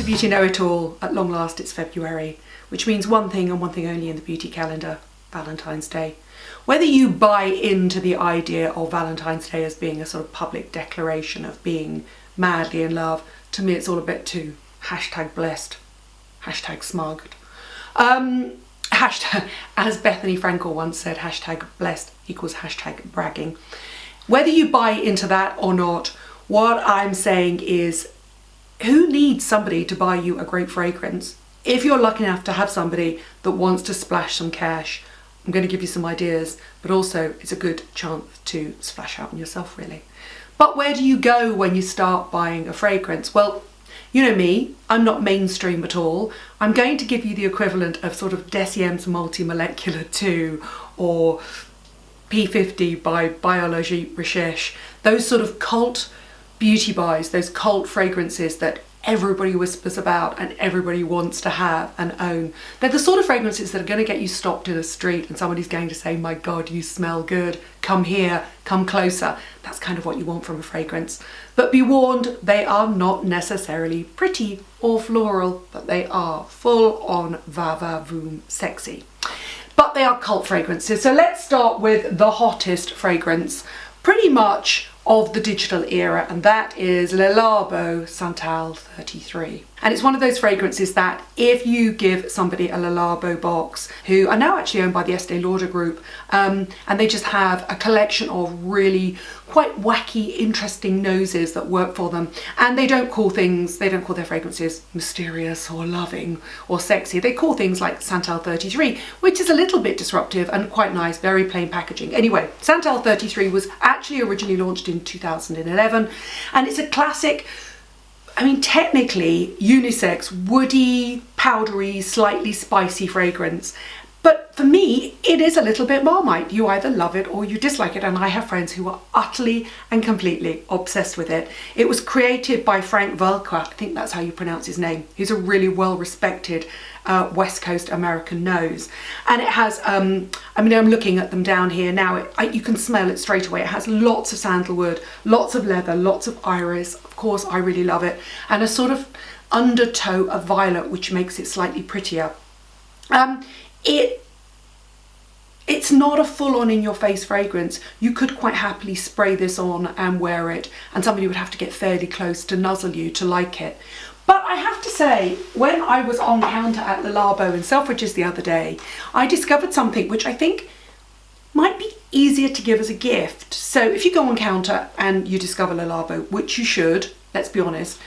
the Beauty Know-It-All. At long last it's February, which means one thing and one thing only in the beauty calendar: Valentine's Day. Whether you buy into the idea of Valentine's Day as being a sort of public declaration of being madly in love, to me it's all a bit too #blessed, #smugged. Hashtag, as Bethany Frankel once said, #blessed equals #bragging. Whether you buy into that or not, what I'm saying is, who needs somebody to buy you a great fragrance? If you're lucky enough to have somebody that wants to splash some cash, I'm going to give you some ideas, but also it's a good chance to splash out on yourself, really. But where do you go when you start buying a fragrance? Well, you know me, I'm not mainstream at all. I'm going to give you the equivalent of sort of Decier's Multimolecular 2 or P50 by Biologie Recherche. Those sort of cult beauty buys, those cult fragrances that everybody whispers about and everybody wants to have and own. They're the sort of fragrances that are going to get you stopped in a street and somebody's going to say, "My God, you smell good. Come here, come closer." That's kind of what you want from a fragrance. But be warned, they are not necessarily pretty or floral, but they are full on va-va voom sexy. But they are cult fragrances. So let's start with the hottest fragrance, pretty much of the digital era, and that is Le Labo Santal 33. And it's one of those fragrances that if you give somebody a Le Labo box, who are now actually owned by the Estee Lauder Group, and they just have a collection of really quite wacky, interesting noses that work for them, and they don't call their fragrances mysterious or loving or sexy. They call things like Santal 33, which is a little bit disruptive and quite nice, very plain packaging. Anyway, Santal 33 was actually originally launched in 2011, and it's a classic, I mean, technically unisex, woody, powdery, slightly spicy fragrance. But for me, it is a little bit Marmite. You either love it or you dislike it, and I have friends who are utterly and completely obsessed with it. It was created by Frank Velker, I think that's how you pronounce his name. He's a really well-respected West Coast American nose. And it has, I mean, I'm looking at them down here now, you can smell it straight away. It has lots of sandalwood, lots of leather, lots of iris. Of course, I really love it. And a sort of undertow of violet, which makes it slightly prettier. It's not a full-on in-your-face fragrance. You could quite happily spray this on and wear it, and somebody would have to get fairly close to nuzzle you to like it. But I have to say, when I was on counter at Le Labo in Selfridges the other day, I discovered something which I think might be easier to give as a gift. So if you go on counter and you discover Le Labo, which you should, let's be honest,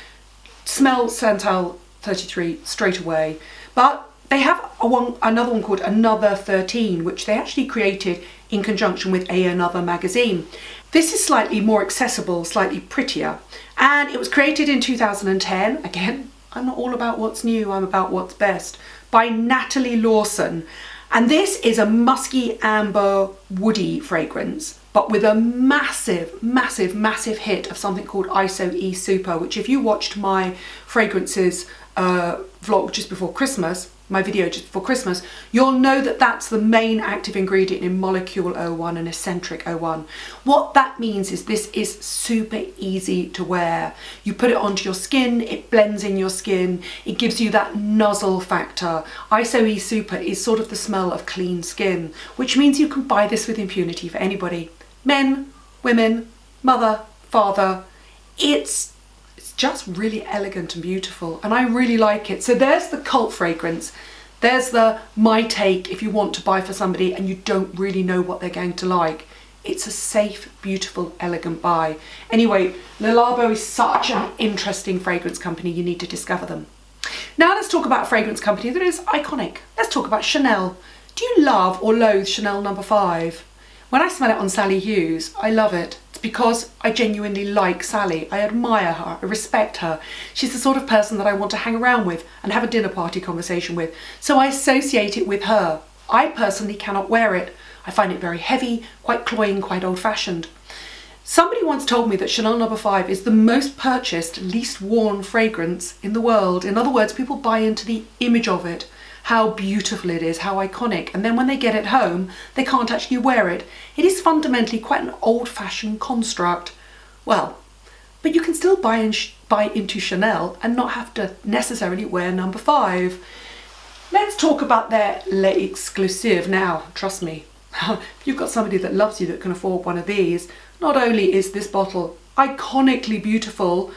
smell Santal 33 straight away. But they have another one called Another 13, which they actually created in conjunction with Another magazine. This is slightly more accessible, slightly prettier, and it was created in 2010. Again, I'm not all about what's new, I'm about what's best, by Natalie Lawson. And this is a musky amber woody fragrance, but with a massive, massive, massive hit of something called ISO E Super, which if you watched my fragrances vlog just before Christmas, my video just before Christmas, you'll know that that's the main active ingredient in Molecule 01 and Eccentric 01. What that means is this is super easy to wear. You put it onto your skin, it blends in your skin, it gives you that nuzzle factor. ISO E Super is sort of the smell of clean skin, which means you can buy this with impunity for anybody. Men, women, mother, father. It's just really elegant and beautiful, and I really like it. So there's the cult fragrance. There's the my take if you want to buy for somebody and you don't really know what they're going to like. It's a safe, beautiful, elegant buy. Anyway, Le Labo is such an interesting fragrance company. You need to discover them. Now let's talk about a fragrance company that is iconic. Let's talk about Chanel. Do you love or loathe Chanel No. 5? When I smell it on Sally Hughes, I love it. It's because I genuinely like Sally. I admire her, I respect her. She's the sort of person that I want to hang around with and have a dinner party conversation with. So I associate it with her. I personally cannot wear it. I find it very heavy, quite cloying, quite old-fashioned. Somebody once told me that Chanel No. 5 is the most purchased, least worn fragrance in the world. In other words, people buy into the image of it, how beautiful it is, how iconic, and then when they get it home, they can't actually wear it. It is fundamentally quite an old-fashioned construct. Well, but you can still buy into Chanel and not have to necessarily wear number 5. Let's talk about their Les Exclusifs now. Trust me, if you've got somebody that loves you that can afford one of these, not only is this bottle iconically beautiful,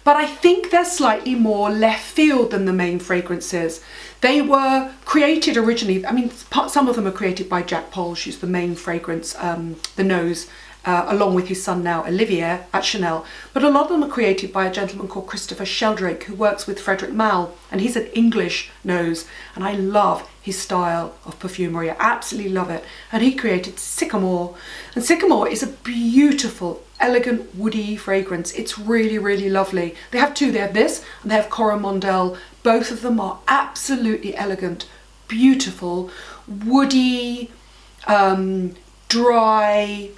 but I think they're slightly more left field than the main fragrances. They were created originally, I mean, some of them are created by Jack Polge, who's the main fragrance, the nose, along with his son now, Olivier, at Chanel. But a lot of them are created by a gentleman called Christopher Sheldrake, who works with Frederic Malle, and he's an English nose, and I love his style of perfumery. I absolutely love it. And he created Sycamore, and Sycamore is a beautiful, elegant, woody fragrance. It's really, really lovely. They have two. They have this, and they have Coromandel. Both of them are absolutely elegant, beautiful, woody, dry,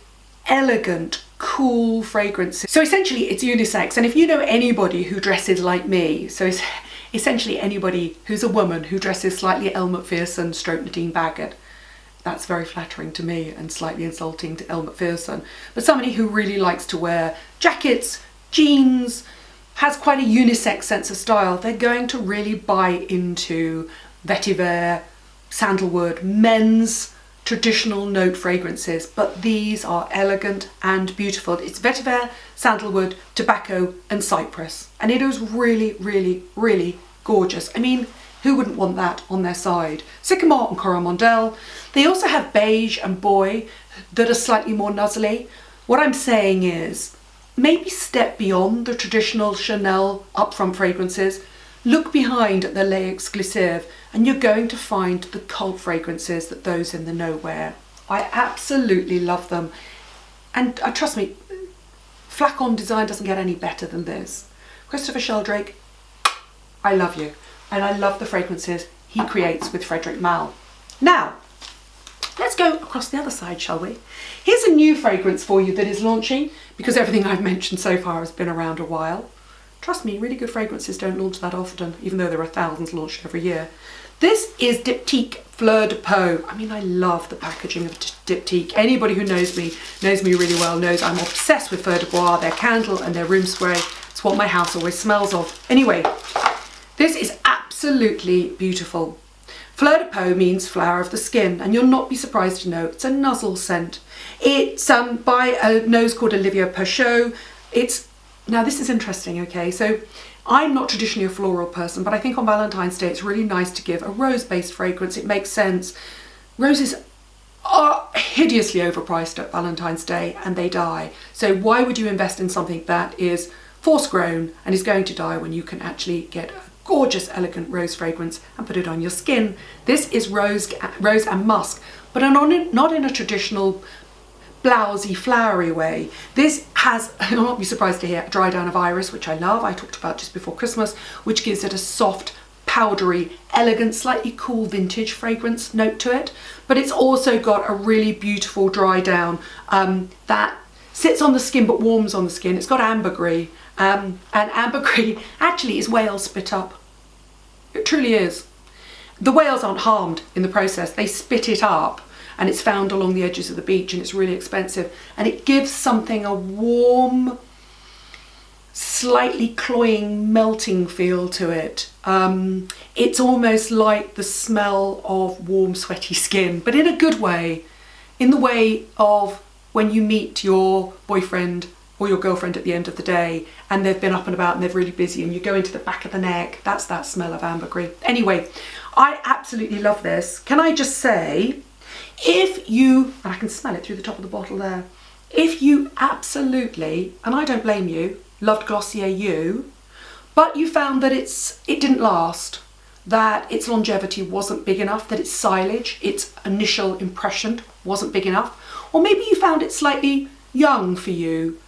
elegant, cool fragrances. So essentially it's unisex, and if you know anybody who dresses like me, so it's essentially anybody who's a woman who dresses slightly Elle Macpherson stroke Nadine Baggott, that's very flattering to me and slightly insulting to Elle Macpherson, but somebody who really likes to wear jackets, jeans, has quite a unisex sense of style, they're going to really buy into vetiver, sandalwood, men's traditional note fragrances, but these are elegant and beautiful. It's vetiver, sandalwood, tobacco and cypress, and it is really, really, really gorgeous. I mean, who wouldn't want that on their side? Sycamore and Coromandel. They also have beige and boy that are slightly more nuzzly. What I'm saying is maybe step beyond the traditional Chanel upfront fragrances. Look behind at the Les Exclusifs and you're going to find the cult fragrances that those in the know wear. I absolutely love them. And trust me, flacon design doesn't get any better than this. Christopher Sheldrake, I love you. And I love the fragrances he creates with Frederic Malle. Now, let's go across the other side, shall we? Here's a new fragrance for you that is launching, because everything I've mentioned so far has been around a while. Trust me, really good fragrances don't launch that often, even though there are thousands launched every year. This is Diptyque Fleur de Peau. I mean, I love the packaging of Diptyque. Anybody who knows me really well knows I'm obsessed with Fleur de Bois, their candle and their room spray. It's what my house always smells of. Anyway, this is absolutely beautiful. Fleur de Peau means flower of the skin, and you'll not be surprised to know it's a nuzzle scent. It's by a nose called Olivier Peuchot. Now this is interesting, okay, so I'm not traditionally a floral person, but I think on Valentine's Day it's really nice to give a rose-based fragrance. It makes sense. Roses are hideously overpriced at Valentine's Day and they die. So why would you invest in something that is force-grown and is going to die when you can actually get a gorgeous, elegant rose fragrance and put it on your skin? This is rose and musk, but not in a traditional blousy, flowery way. This has, you'll not be surprised to hear, a dry down of iris, which I love. I talked about just before Christmas, which gives it a soft, powdery, elegant, slightly cool vintage fragrance note to it. But it's also got a really beautiful dry down that sits on the skin but warms on the skin. It's got ambergris, and ambergris actually is whale spit up. It truly is. The whales aren't harmed in the process. They spit it up, and it's found along the edges of the beach, and it's really expensive, and it gives something a warm, slightly cloying, melting feel to it. It's almost like the smell of warm, sweaty skin, but in a good way, in the way of when you meet your boyfriend or your girlfriend at the end of the day and they've been up and about and they're really busy and you go into the back of the neck. That's that smell of ambergris. Anyway, I absolutely love this. Can I just say, if you, and I can smell it through the top of the bottle there, if you absolutely, and I don't blame you, loved Glossier You, but you found that it didn't last, that its longevity wasn't big enough, that its silage, its initial impression wasn't big enough, or maybe you found it slightly young for you,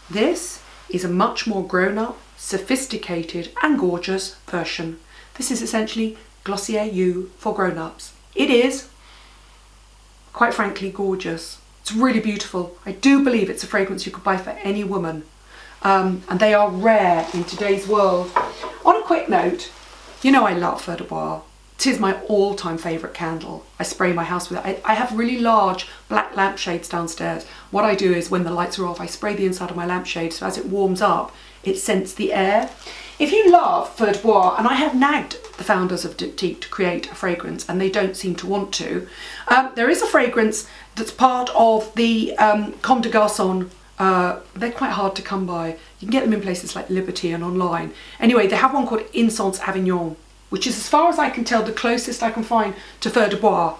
this is a much more grown-up, sophisticated and gorgeous version. This is essentially Glossier You for grown-ups. It is, quite frankly, gorgeous. It's really beautiful. I do believe it's a fragrance you could buy for any woman. And they are rare in today's world. On a quick note, you know I love Fleur de Bois. 'tis my all-time favourite candle. I spray my house with it. I have really large black lampshades downstairs. What I do is when the lights are off, I spray the inside of my lampshade, so as it warms up, it scents the air. If you love Feu de Bois, and I have nagged the founders of Diptyque to create a fragrance, and they don't seem to want to, there is a fragrance that's part of the Comme des Garçons. They're quite hard to come by. You can get them in places like Liberty and online. Anyway, they have one called Incense Avignon, which is, as far as I can tell, the closest I can find to Feu de Bois.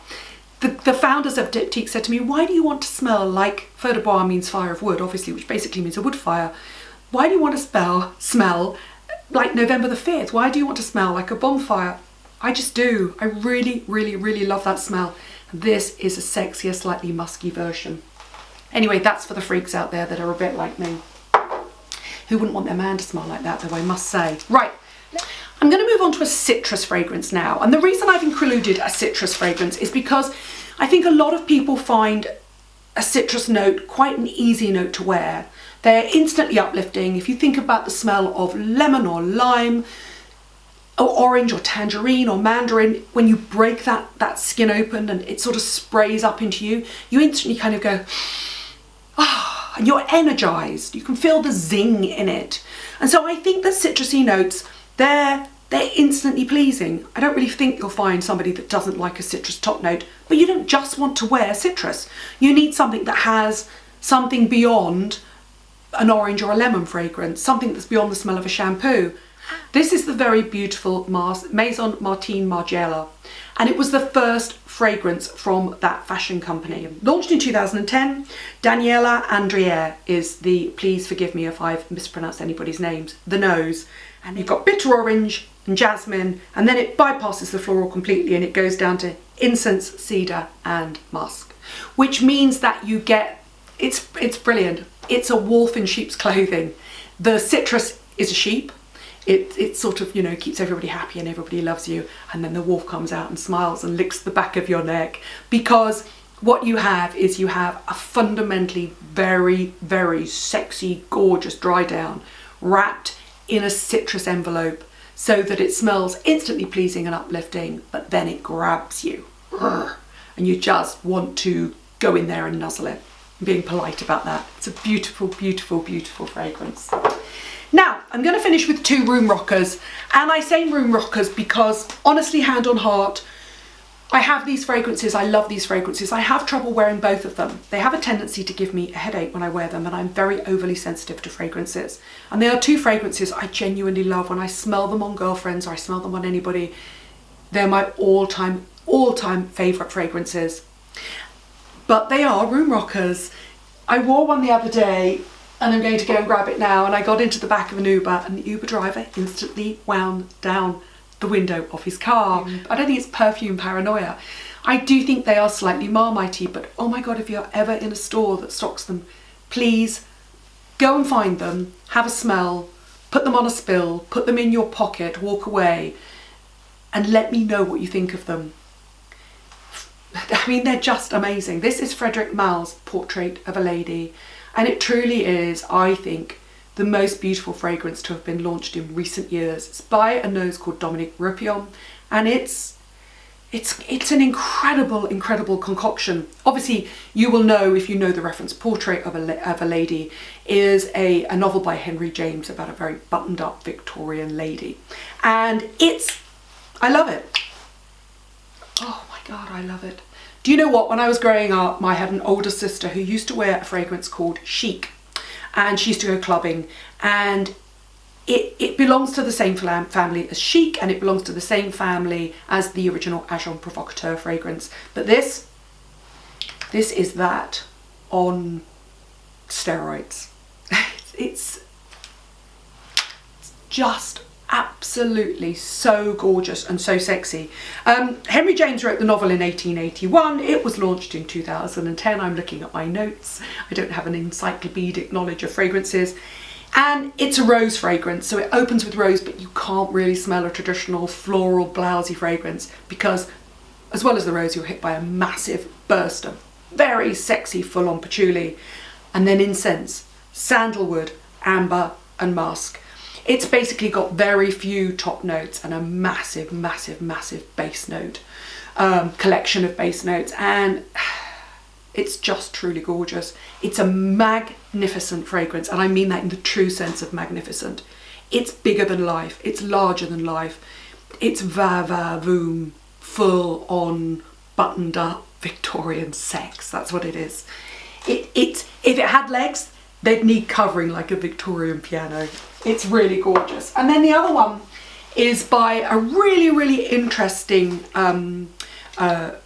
The founders of Diptyque said to me, why do you want to smell like, Feu de Bois means fire of wood, obviously, which basically means a wood fire. Why do you want to smell like November the 5th? Why do you want to smell like a bonfire? I just do. I really, really, really love that smell. This is a sexier, slightly musky version. Anyway, that's for the freaks out there that are a bit like me. Who wouldn't want their man to smell like that, though, I must say. Right, I'm going to move on to a citrus fragrance now. And the reason I've included a citrus fragrance is because I think a lot of people find a citrus note quite an easy note to wear. They're instantly uplifting. If you think about the smell of lemon or lime, or orange or tangerine or mandarin, when you break that skin open and it sort of sprays up into you, you instantly kind of go, ah, and you're energized. You can feel the zing in it. And so I think the citrusy notes, they're instantly pleasing. I don't really think you'll find somebody that doesn't like a citrus top note, but you don't just want to wear citrus. You need something that has something beyond an orange or a lemon fragrance, something that's beyond the smell of a shampoo. This is the very beautiful Maison Margiela, and it was the first fragrance from that fashion company. Launched in 2010, Daniela Andriere is the, please forgive me if I've mispronounced anybody's names, the nose. And you've got bitter orange and jasmine, and then it bypasses the floral completely and it goes down to incense, cedar and musk, which means that you get, it's brilliant. It's a wolf in sheep's clothing. The citrus is a sheep. It sort of, you know, keeps everybody happy and everybody loves you. And then the wolf comes out and smiles and licks the back of your neck, because what you have is you have a fundamentally very, very sexy, gorgeous dry down wrapped in a citrus envelope so that it smells instantly pleasing and uplifting, but then it grabs you. And you just want to go in there and nuzzle it. I'm being polite about that. It's a beautiful, beautiful, beautiful fragrance. Now, I'm going to finish with two room rockers, and I say room rockers because, honestly, hand on heart, I have these fragrances, I love these fragrances. I have trouble wearing both of them. They have a tendency to give me a headache when I wear them, and I'm very overly sensitive to fragrances. And there are two fragrances I genuinely love. When I smell them on girlfriends or I smell them on anybody, they're my all-time favourite fragrances. But they are room rockers. I wore one the other day, and I'm going to go and grab it now, and I got into the back of an Uber and the Uber driver instantly wound down the window of his car. I don't think it's perfume paranoia. I do think they are slightly Marmitey, but oh my God, if you're ever in a store that stocks them, please go and find them, have a smell, put them on a spill, put them in your pocket, walk away, and let me know what you think of them. I mean, they're just amazing. This is Frederic Malle's Portrait of a Lady. And it truly is, I think, the most beautiful fragrance to have been launched in recent years. It's by a nose called Dominique Ropion, and it's an incredible concoction. Obviously, you will know, if you know the reference, Portrait of a Lady is a novel by Henry James about a very buttoned up Victorian lady. And I love it. Oh my God, I love it. Do you know what? When I was growing up, I had an older sister who used to wear a fragrance called Chic, and she used to go clubbing, and it belongs to the same family as Chic, and it belongs to the same family as the original Agent Provocateur fragrance. But this is that on steroids. It's just absolutely so gorgeous and so sexy. Henry James wrote the novel in 1881. It was launched in 2010. I'm looking at my notes. I don't have an encyclopedic knowledge of fragrances. And it's a rose fragrance, so it opens with rose, but you can't really smell a traditional floral blousy fragrance, because as well as the rose, you're hit by a massive burst of very sexy full on patchouli, and then incense, sandalwood, amber and musk. It's basically got very few top notes and a massive, massive, massive base note, collection of base notes, and it's just truly gorgeous. It's a magnificent fragrance, and I mean that in the true sense of magnificent. It's bigger than life, it's larger than life, it's voom, full on, buttoned up Victorian sex. That's what it is. If it had legs, they'd need covering like a Victorian piano. It's really gorgeous. And then the other one is by a really, really interesting, I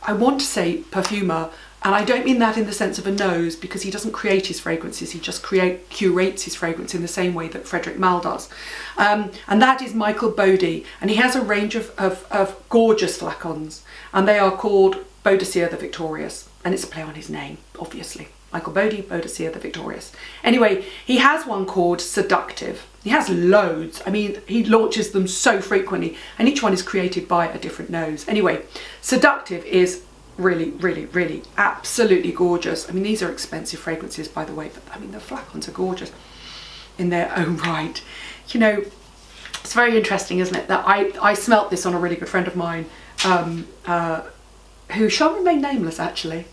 want to say perfumer, and I don't mean that in the sense of a nose, because he doesn't create his fragrances, he just curates his fragrance in the same way that Frederic Malle does. And that is Michael Bodie, and he has a range of gorgeous flacons, and they are called Boadicea the Victorious, and it's a play on his name, obviously. Michael Bodie, Boadicea the Victorious. Anyway, he has one called Seductive. He has loads. I mean, he launches them so frequently, and each one is created by a different nose. Anyway, Seductive is really, really, really absolutely gorgeous. I mean, these are expensive fragrances, by the way, but I mean, the flacons are gorgeous in their own right. You know, it's very interesting, isn't it, that I smelt this on a really good friend of mine, who shall remain nameless, actually,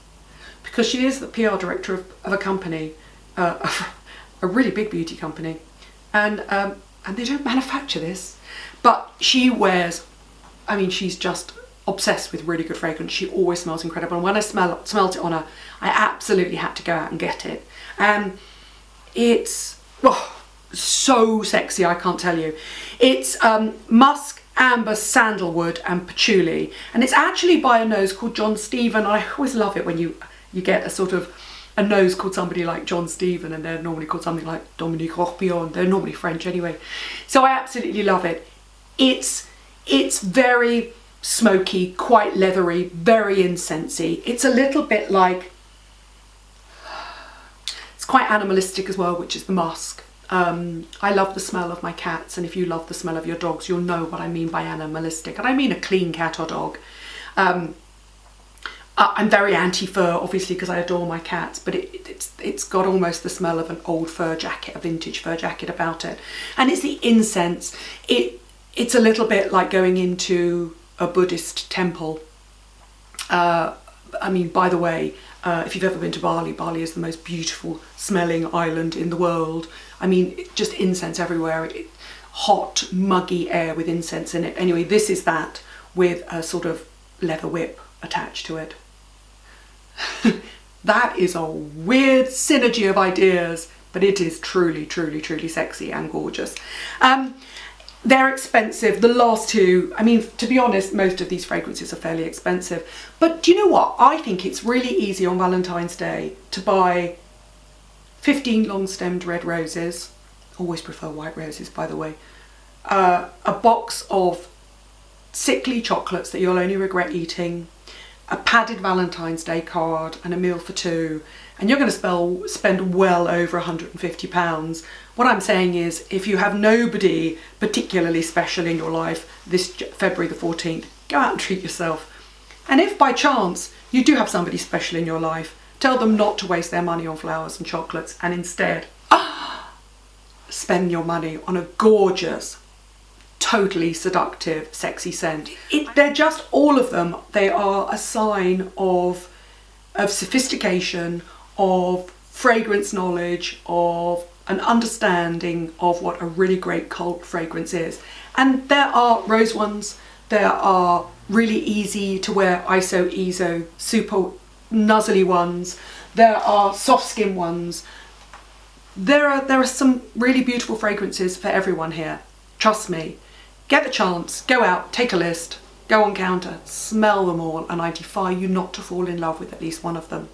because she is the PR director of a company, a really big beauty company, and they don't manufacture this, but she wears, I mean, she's just obsessed with really good fragrance. She always smells incredible, and when I smelt it on her, I absolutely had to go out and get it. It's so sexy, I can't tell you. It's musk, amber, sandalwood and patchouli, and it's actually by a nose called John Stephen. I always love it when you get a sort of a nose called somebody like John Stephen, and they're normally called something like Dominique Orpillon. They're normally French anyway. So I absolutely love it. It's very smoky, quite leathery, very incensey. It's a little bit like, it's quite animalistic as well, which is the musk. I love the smell of my cats, and if you love the smell of your dogs, you'll know what I mean by animalistic, and I mean a clean cat or dog. I'm very anti-fur, obviously, because I adore my cats, but it's got almost the smell of an old fur jacket, a vintage fur jacket about it. And it's the incense. It's a little bit like going into a Buddhist temple. I mean, by the way, if you've ever been to Bali, Bali is the most beautiful smelling island in the world. I mean, just incense everywhere. Hot, muggy air with incense in it. Anyway, this is that with a sort of leather whip attached to it. That is a weird synergy of ideas, but it is truly, truly, truly sexy and gorgeous. They're expensive. The last two, I mean, to be honest, most of these fragrances are fairly expensive. But do you know what? I think it's really easy on Valentine's Day to buy 15 long-stemmed red roses. Always prefer white roses, by the way. A box of sickly chocolates that you'll only regret eating, a padded Valentine's Day card and a meal for two, and you're going to spend well over £150. What I'm saying is, if you have nobody particularly special in your life this February the 14th, go out and treat yourself. And if by chance you do have somebody special in your life, tell them not to waste their money on flowers and chocolates, and instead spend your money on a gorgeous, totally seductive, sexy scent. They're just, all of them, they are a sign of sophistication, of fragrance knowledge, of an understanding of what a really great cult fragrance is. And there are rose ones, there are really easy to wear ISO, super nuzzly ones, there are soft skin ones. There are some really beautiful fragrances for everyone here. Trust me. Get the chance, go out, take a list, go on counter, smell them all, and I defy you not to fall in love with at least one of them.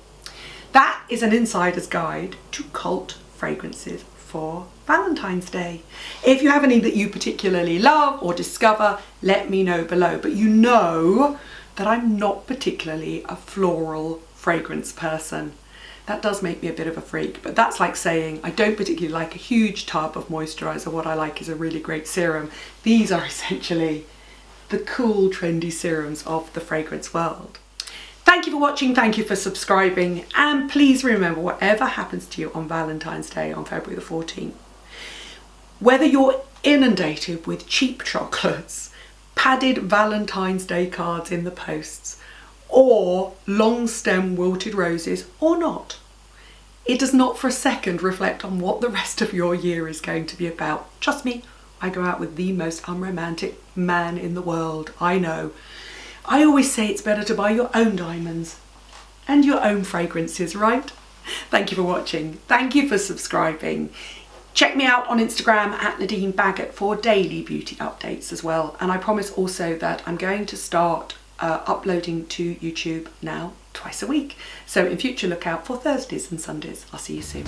That is an insider's guide to cult fragrances for Valentine's Day. If you have any that you particularly love or discover, let me know below. But you know that I'm not particularly a floral fragrance person. That does make me a bit of a freak, but that's like saying I don't particularly like a huge tub of moisturiser. What I like is a really great serum. These are essentially the cool, trendy serums of the fragrance world. Thank you for watching, thank you for subscribing, and please remember, whatever happens to you on Valentine's Day on February the 14th, Whether you're inundated with cheap chocolates, padded Valentine's Day cards in the posts, or long stem wilted roses or not, it does not for a second reflect on what the rest of your year is going to be about. Trust me, I go out with the most unromantic man in the world, I know. I always say it's better to buy your own diamonds and your own fragrances, right? Thank you for watching. Thank you for subscribing. Check me out on Instagram at Nadine Baggott for daily beauty updates as well. And I promise also that I'm going to start uploading to YouTube now twice a week. So in future, look out for Thursdays and Sundays. I'll see you soon.